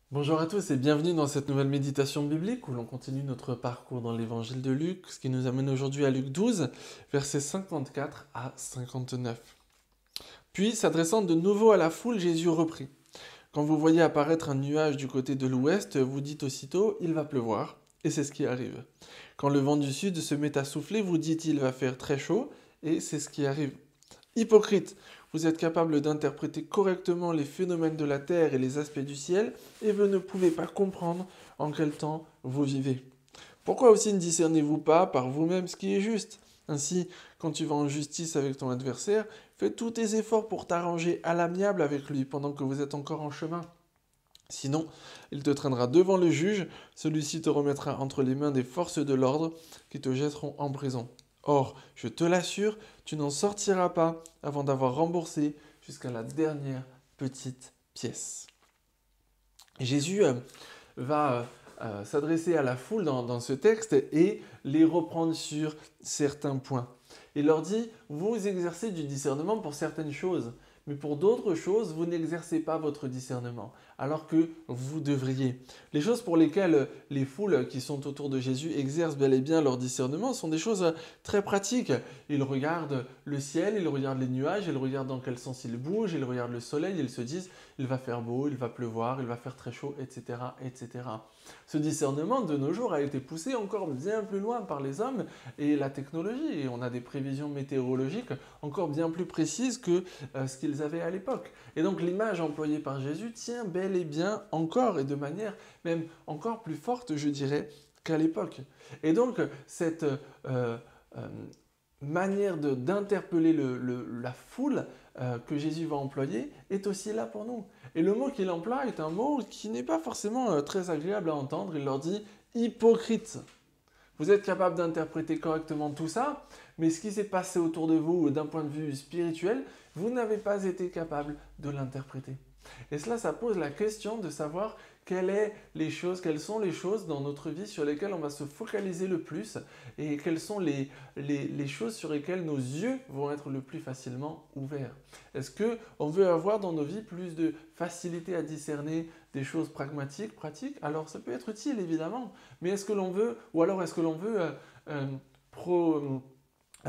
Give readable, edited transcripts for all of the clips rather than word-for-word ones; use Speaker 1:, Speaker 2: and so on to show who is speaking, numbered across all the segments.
Speaker 1: Bonjour à tous et bienvenue dans cette nouvelle méditation biblique où l'on continue notre parcours dans l'évangile de Luc, ce qui nous amène aujourd'hui à Luc 12, versets 54 à 59. Puis, s'adressant de nouveau à la foule, Jésus reprit. Quand vous voyez apparaître un nuage du côté de l'ouest, vous dites aussitôt, il va pleuvoir, et c'est ce qui arrive. Quand le vent du sud se met à souffler, vous dites, il va faire très chaud, et c'est ce qui arrive. Hypocrite, vous êtes capable d'interpréter correctement les phénomènes de la terre et les aspects du ciel, et vous ne pouvez pas comprendre en quel temps vous vivez. Pourquoi aussi ne discernez-vous pas par vous-même ce qui est juste? Ainsi, quand tu vas en justice avec ton adversaire, fais tous tes efforts pour t'arranger à l'amiable avec lui pendant que vous êtes encore en chemin. Sinon, il te traînera devant le juge, celui-ci te remettra entre les mains des forces de l'ordre qui te jetteront en prison. Or, je te l'assure, tu n'en sortiras pas avant d'avoir remboursé jusqu'à la dernière petite pièce. Jésus va s'adresser à la foule dans ce texte et les reprendre sur certains points. Il leur dit, vous exercez du discernement pour certaines choses, mais pour d'autres choses, vous n'exercez pas votre discernement, alors que vous devriez. Les choses pour lesquelles les foules qui sont autour de Jésus exercent bel et bien leur discernement sont des choses très pratiques. Ils regardent le ciel, ils regardent les nuages, ils regardent dans quel sens ils bougent, ils regardent le soleil, ils se disent, il va faire beau, il va pleuvoir, il va faire très chaud, etc., etc. Ce discernement, de nos jours, a été poussé encore bien plus loin par les hommes et la technologie. Et on a des prévisions météorologiques encore bien plus précises que ce qu'ils avaient à l'époque. Et donc l'image employée par Jésus tient bel et bien encore, et de manière même encore plus forte, je dirais, qu'à l'époque. Et donc cette euh, manière d'interpeller la foule que Jésus va employer est aussi là pour nous. Et le mot qu'il emploie est un mot qui n'est pas forcément très agréable à entendre. Il leur dit hypocrite. Vous êtes capable d'interpréter correctement tout ça, mais ce qui s'est passé autour de vous d'un point de vue spirituel, vous n'avez pas été capable de l'interpréter. Et cela, ça pose la question de savoir quelles sont les choses dans notre vie sur lesquelles on va se focaliser le plus et quelles sont les choses sur lesquelles nos yeux vont être le plus facilement ouverts. Est-ce qu'on veut avoir dans nos vies plus de facilité à discerner des choses pragmatiques, pratiques? Alors ça peut être utile évidemment, mais est-ce que l'on veut, ou alors est-ce que l'on veut pro,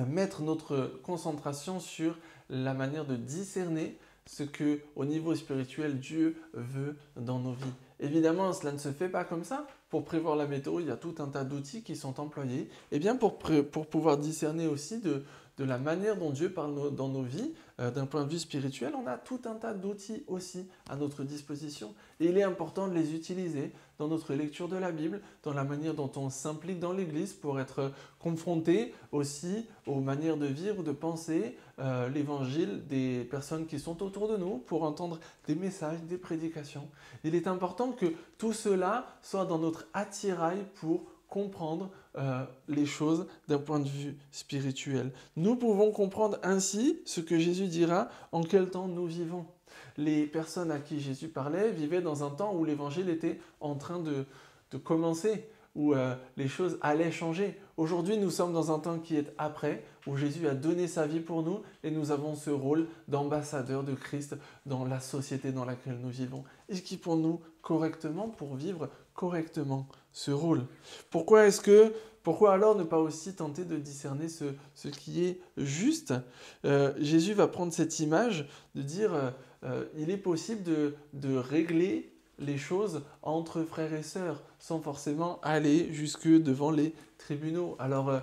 Speaker 1: mettre notre concentration sur la manière de discerner ce que, au niveau spirituel, Dieu veut dans nos vies. Évidemment, cela ne se fait pas comme ça. Pour prévoir la météo, il y a tout un tas d'outils qui sont employés. Et bien, pour pouvoir discerner aussi de la manière dont Dieu parle dans nos vies, d'un point de vue spirituel, on a tout un tas d'outils aussi à notre disposition. Et il est important de les utiliser dans notre lecture de la Bible, dans la manière dont on s'implique dans l'Église pour être confronté aussi aux manières de vivre, de penser l'Évangile des personnes qui sont autour de nous, pour entendre des messages, des prédications. Il est important que tout cela soit dans notre attirail pour comprendre les choses d'un point de vue spirituel. Nous pouvons comprendre ainsi ce que Jésus dira en quel temps nous vivons. Les personnes à qui Jésus parlait vivaient dans un temps où l'évangile était en train de commencer, où les choses allaient changer. Aujourd'hui, nous sommes dans un temps qui est après, où Jésus a donné sa vie pour nous et nous avons ce rôle d'ambassadeur de Christ dans la société dans laquelle nous vivons. Équipons-nous correctement pour vivre correctement ce rôle. Pourquoi alors ne pas aussi tenter de discerner ce qui est juste? Jésus va prendre cette image de dire il est possible de régler les choses entre frères et sœurs sans forcément aller jusque devant les tribunaux. Alors,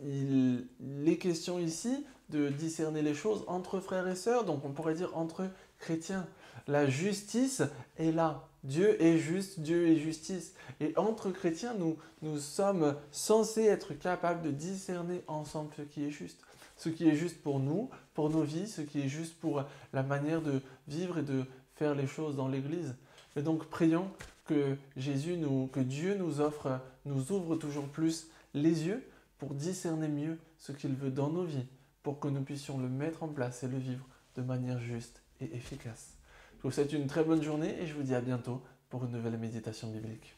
Speaker 1: il est question ici de discerner les choses entre frères et sœurs, donc on pourrait dire entre chrétiens. La justice est là. Dieu est juste, Dieu est justice. Et entre chrétiens, nous sommes censés être capables de discerner ensemble ce qui est juste. Ce qui est juste pour nous, pour nos vies, ce qui est juste pour la manière de vivre et de faire les choses dans l'Église. Et donc prions que que Dieu nous ouvre toujours plus les yeux pour discerner mieux ce qu'il veut dans nos vies, pour que nous puissions le mettre en place et le vivre de manière juste et efficace. Je vous souhaite une très bonne journée et je vous dis à bientôt pour une nouvelle méditation biblique.